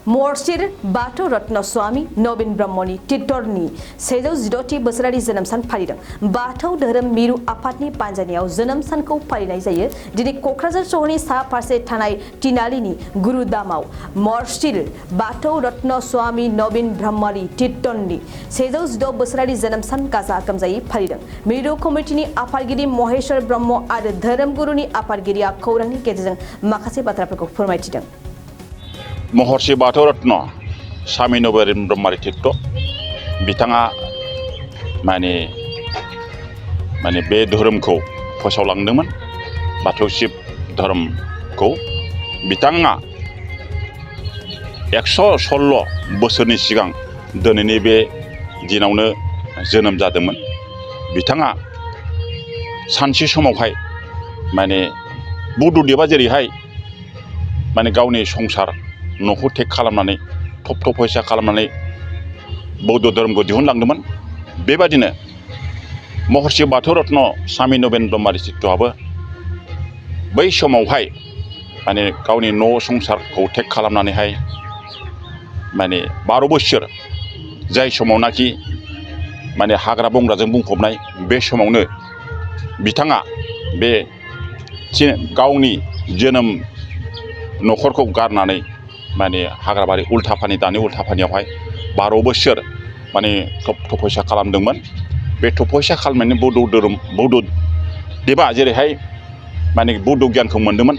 महर्षि बाथौ रत्न स्वामी नवीन ब्रह्मनि टिटरनि 116थि बोसोरारि जोनोम सान फालिदों। बाथौ धोरोम मिरु आफादनि पानजानियाव जोनोम सानखौ फालिनाय जायो। दिनै क'क्राझार सहरनि सा फारसे थानाय तिनालिनि गुरुदामाव महर्षि बाथौ रत्न स्वामी नवीन ब्रह्मनि टिटरनि 116 बोसोरारि जोनोम सान गाजा गोमजायै फालिदों। मिरु कमिटिनि आफादगिरि महेश्वर ब्रह्म आरो धोरोमगुरुनि आफादगिरिया खौरांनि गेजेरजों माखासे बाथ्राफोरखौ फोरमायथिदों। महर्षि बाथौ रत्न स्वामी नवीन ब्रह्मनि टिट्ट बिथाङा माने बे धोरोमखौ फोसावलांदोंमोन। बाथौ शिब धोरोमखौ बिथाङा 116 बोसोरनि सिगां दिनैनि बे दिनावनो जोनोम जादोंमोन। बिथाङा सानसे समावहाय बुद्धदेबा जेरैहाय गावनि संसार न'खौ टेक खालामनानै थप फैसा खालामनानै बौद्ध धोरोमखौ दिहुनलांदोंमोन। बेबादिनो महर्षि बाथौ रत्न स्वामी नवीन ब्रह्मनि टिट्टआबो बै समावहाय गावनि न' संसारखौ टेक खालामनानैहाय 12 बोसोर जाय समावनाखि हाग्रा बंग्राजों बुंफबनाय बे समावनो बिथाङा बे गावनि जोनोम न'खरखौ गारनानै हाग्राबारि उल्थापानि दानि उल्थापानियावहाय 12 बोसोर तपस्या खालामदोंमोन। बे तपस्या खालामनायनि बौद्ध देबा जेरैहाय बौद्ध गियानखौ मोन्दोंमोन।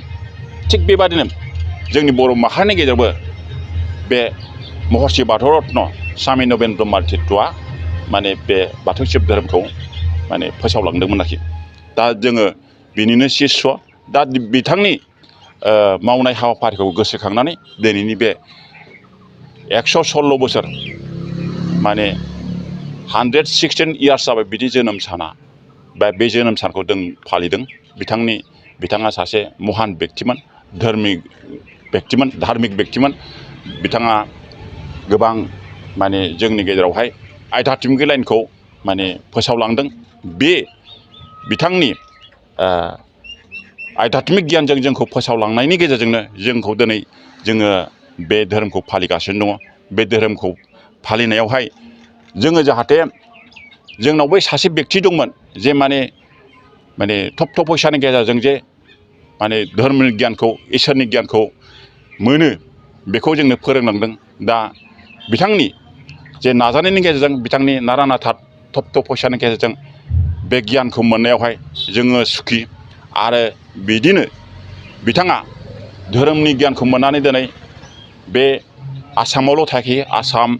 थिग बेबादिनो जोंनि बर' माहारिनि गेजेरावबो बे महर्षि बाथौ रत्न स्वामी नवीन ब्रह्मनि टिट्टआ बे बाथौ शिब धोरोमखौ फोसावलांदोंमोन आरोखि। दा जोङो बिनिनो शिष्य। दा बिथांनि मावनाय हाबाफारिखौ गोसोखांनानै दिनैनि बे 116 बोसोर 116 इयार्स जाबाय बिदि जोनोम साना बे जोनोम सानखौ जों फालिदों। बिथाङा सासे महान बेक्तिमोन, धार्मिक बेक्तिमोन। बिथाङा गोबां जोंनि गेजेरावहाय आध्यात्मिक लाइनखौ फोसावलांदों। बे बिथांनि आध्यात्मिक गियानजों जोंखौ फोसावलांनायनि गेजेरजोंनो जोंखौ दिनै जोङो बे धोरोमखौ फालिगासिनो दङ। बे धोरोमखौ फालिनायावहाय जोङो जाहाथे जोंनाव बै सासे बेक्ति दंमोन जे थप फैसानि गेजेरजों जे धोरोमनि गियानखौ इसोरनि गियानखौ मोनो बेखौ जोंनो फोरोंलांदों। दा बिथांनि जे नाजानायनि गेजेरजों बिथांनि नारा नाथा थप फैसानि गेजेरजों बे गियानखौ मोननायावहाय जोङो सुखि। आरो बिदिनो बिथाङा धोरोमनि गियानखौ मोननानै दिनै बे आसामावल' थायाखै, आसाम,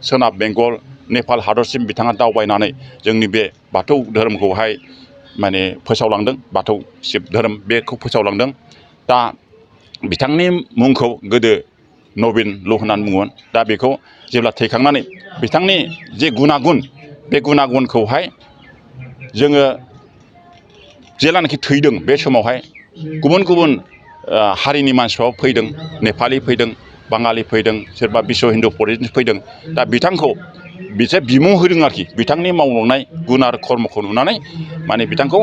सोनाब बेंगल, नेपाल हादरसिम बिथाङा दावबायनानै जोंनि बे बाथौ धोरोमखौहाय फोसावलांदों। बाथौ शिब धोरोम बेखौ फोसावलांदों। दा बिथांनि मुंखौ गोदो नवीनल' होननानै बुङोमोन। दा बेखौ जेब्ला थैखांनानै बिथांनि जे गुनागुन बे गुनागुनखौहाय जोङो जेलानाखि थैदों बे समावहाय गुबुन गुबुन हारिनि मानसिफ्राबो फैदों। नेपालि फैदों, बाङालि फैदों, सोरबा बिश्व हिन्दु परिषद फैदों। दा बिथांखौ बिसोर बिमुं होदों आरोखि। बिथांनि मावलांनाय गुन आरो कर्मखौ नुनानै बिथांखौ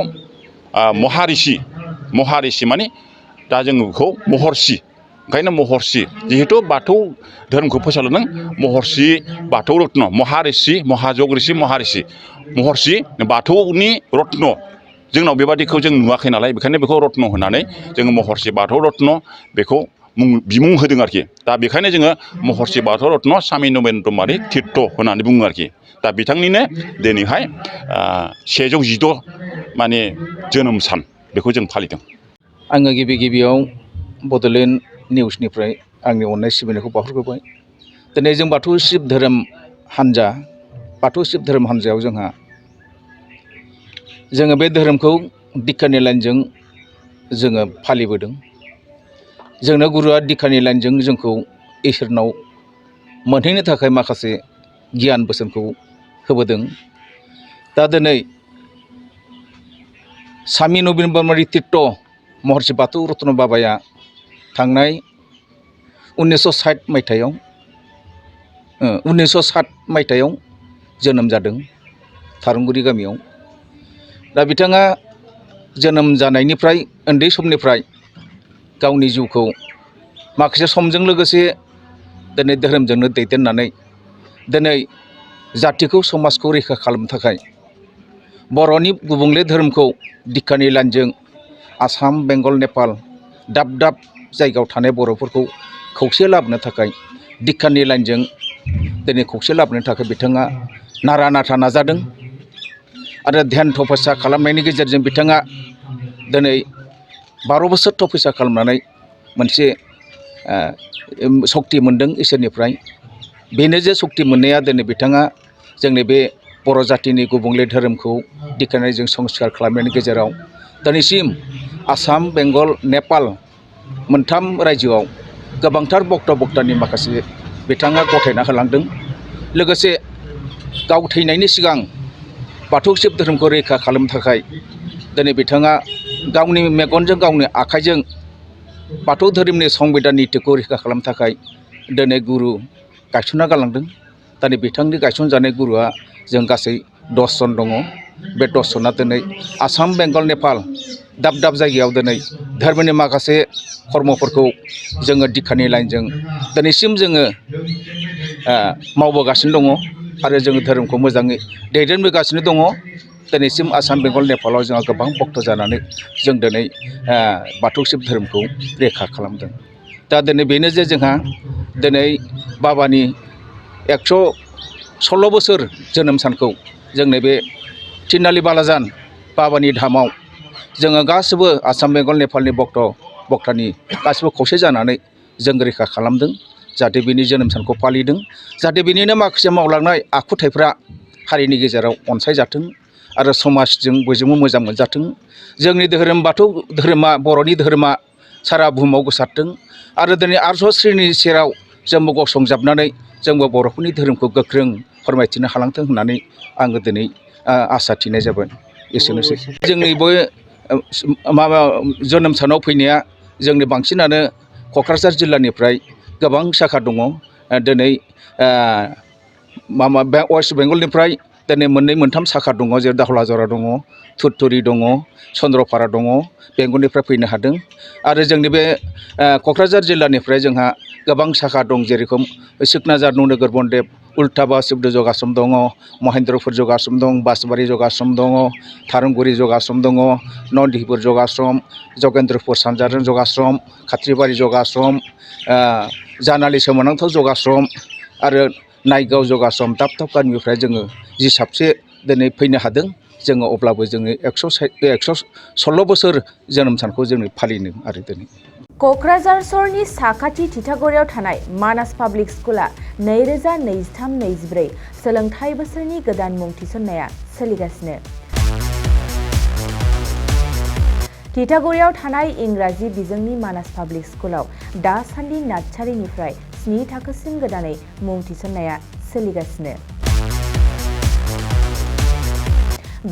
महारिषि दा जोङो बेखौ महर्षि। ओंखायनो महर्षि जिहेथु बाथौ धोरोमखौ फोसावलांदों महर्षि बाथौ रत्न महारिषि महाजग ऋषि महर्षि बाथौनि रत्न। जोंनाव बेबादिखौ जों नुवाखै नालाय बेखायनो बेखौ रत्न होनानै जोङो महर्षि बाथौ रत्न बेखौ बिमुं होदों आरोखि। दा बेखायनो जोङो महर्षि बाथौ रत्न स्वामी नवीन ब्रह्मनि टिट्ट होननानै बुङो आरोखि। दा बिथांनिनो दिनैहाय 116 जोनोम सान बेखौ जों फालिदों। आङो गिबियाव बड'लेण्ड निउसनिफ्राय आंनि अननाय सिबिनायखौ बावहरग्रोबाय। दिनै जों बाथौ शिब धोरोम हान्जायाव जोङो बे धोरोमखौ दिक्षानि लाइनजों जोङो फालिबोदों। जोंनो गुरुआ दिक्षानि लाइनजों जोंखौ इसोरनाव मोनहैनो थाखाय माखासे गियान बोसोनखौ होबोदों। दा दिनै स्वामी नवीन ब्रह्मनि टिट्ट महर्षि बाथौ रत्न बाबाया थांनाय 1960 मायथाइयाव जोनोम जादों थारंगुरि गामियाव। दा बिथाङा जोनोम जानायनिफ्राय उन्दै समनिफ्राय गावनि जिउखौ माखासे समजों लोगोसे दिनै धोरोमजोंनो दैदेननानै दिनै जातिखौ समाजखौ रैखा खालामनो थाखाय बर'नि गुबुंले धोरोमखौ दिक्षानि लाइनजों आसाम बेंगल नेपाल दाब दाब जायगायाव थानाय बर'फोरखौ खौसे लाबोनो थाखाय दिक्षानि लाइनजों दिनै खौसे लाबोनो थाखाय बिथाङा नारा नाथा नाजादों आरो ध्यान तपस्या खालामनायनि गेजेरजों बिथाङा दिनै 12 बोसोर तपस्या खालामनानै मोनसे सक्ति मोन्दों इसोरनिफ्राय। बेनो जे सक्ति मोननाया दिनै बिथाङा जोंनि बे बर' जातिनि गुबुंले धोरोमखौ दिक्षानिजों संस्कार खालामनायनि गेजेराव दिनैसिम आसाम बेंगल नेपाल मोनथाम रायजोआव गोबांथार बक्तानि माखासे बिथाङा गथायना होलांदों। लोगोसे गाव थैनायनि सिगां बाथौ शिब धोरोमखौ रैखा खालामनो थाखाय दिनै बिथाङा गावनि मेगनजों गावनि आखाइजों बाथौ धोरोमनि संबिधान नितिखौ रैखा खालामनो थाखाय दिनै गुरु गायसनना गालांदों। दिनै बिथांनि गायसनजानाय गुरुआ जों गासै 10 जन दङ। बे 10 जना दिनै आसाम बेंगल नेपाल दाब दाब जायगायाव दिनै धर्मनि माखासे कर्मफोरखौ जोङो दिक्षानि लाइनजों दिनैसिम जोङो मावबोगासिनो दङ आरो जोङो धोरोमखौ मोजाङै दैदेनबोगासिनो दङ। दिनैसिम आसाम बेंगल नेपालाव जोंहा गोबां भक्त जानानै जों दिनै बाथौ शिब धोरोमखौ रैखा खालामदों। दा दिनै बेनो जे जोंहा दिनै बाबानि 116 बोसोर जोनोम सानखौ जोंनि बे थिनालि बालाजान बाबानि धामाव जोङो गासिबो आसाम बेंगल नेपालनि भक्तानि गासिबो खौसे जानानै जों रैखा खालामदों। जाहाथे बिनि जोनोम सानखौ फालिदों, जाहाथे बिनिनो माखासे मावलांनाय आखुथायफ्रा हारिनि गेजेराव अनसायजाथों आरो समाजजों बयजोंबो मोजां मोनजाथों। जोंनि धोरोम बाथौ धोरोमा बर'नि धोरोमा सारा बुहुमाव गोसारथों आरो दिनै आर्य श्रेणी सेराव जोंबो गसंजाबनानै जोंबो बर'फोरनि धोरोमखौ गोख्रों फोरमायथिनो हालांथों होननानै आङो दिनै आसा थिनाय जाबाय। एसेनोसै जोंनि बे माबा जोनोम सानाव फैनाया जोंनि बांसिनानो क'क्राझार जिल्लानिफ्राय गोबां साखा दङ। दिनै वेस्ट बेंगलनिफ्राय दिनै 2-3 साखा दङ, जेरै दाहला जरा दङ, थुरथुरि दङ, चन्द्रपारा दङ, बेंगलनिफ्राय फैनो हादों। आरो जोंनि बे क'क्राझार जिल्लानिफ्राय जोंहा गोबां साखा दं, जेरेखम सिकनाझार नगर बनदेब उल्टाबा सिबद जगाश्रम दङ, महेन्द्रपुर जगाश्रम दं, बासबारि जगाश्रम दङ, थारंगुरि जगाश्रम दङ, नन्दिपुर जगाश्रम, जगेन्द्रपुर सानजारिं जगाश्रम, खाथ्रिबारि जगाश्रम, जानालि सोमोनांथाव जगाश्रम आरो नायगाव जगाश्रम दाब दाब गामिनिफ्राय जोङो जिसाबसे दिनै फैनो हादों। जोङो अब्लाबो जोङो 116 बोसोर जोनोम सानखौ जोङो फालिदों आरो दिनै क'क्राझार सहरनि साखाथि थिथागुरियाव थानाय मानास पाब्लिक स्कुला 2023-24 सोलोंथाइ बोसोरनि गोदान मुं थिसननाया सोलिगासिनो। थिथागुरियाव थानाय इंराजि बिजोंनि मानास पाब्लिक स्कुलाव दासान्दि नार्सारिनिफ्राय 7 थाखोसिम गोदानै मुं थिसननाया सोलिगासिनो।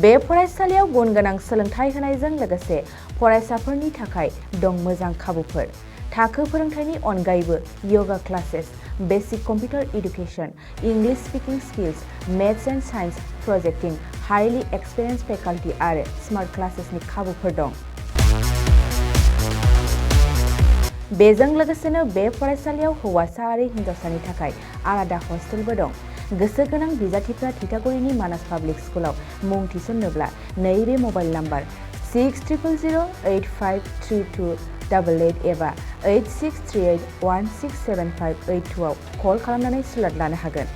बे फरायसालियाव गुन गोनां सोलोंथाइ होनायजों लोगोसे फरायसाफोरनि थाखाय दं मोजां खाबुफोर। थाखो फोरोंथायनि अनगायैबो yoga classes, basic computer education, English speaking skills, maths and science प्रोजेक्टिं, हाईलि एक्सपिरियेन्स फेकाल्टी आरो स्मार्ट क्लासेसनि खाबुफोर दं। बेजों लोगोसेनो बे फरायसालियाव हौवासा आरो हिन्जावसानि थाखाय आलादा हस्टेलबो दं। गोसो गोनां बिजाथिफ्रा थिथागुरिनि मानास पाब्लिक स्कुलाव मुं थिसन्नोब्ला नैबे मबाइल नाम्बार 6000853288 एबा 8638167582 आव कल खालामनानै स्लट लानो हागोन।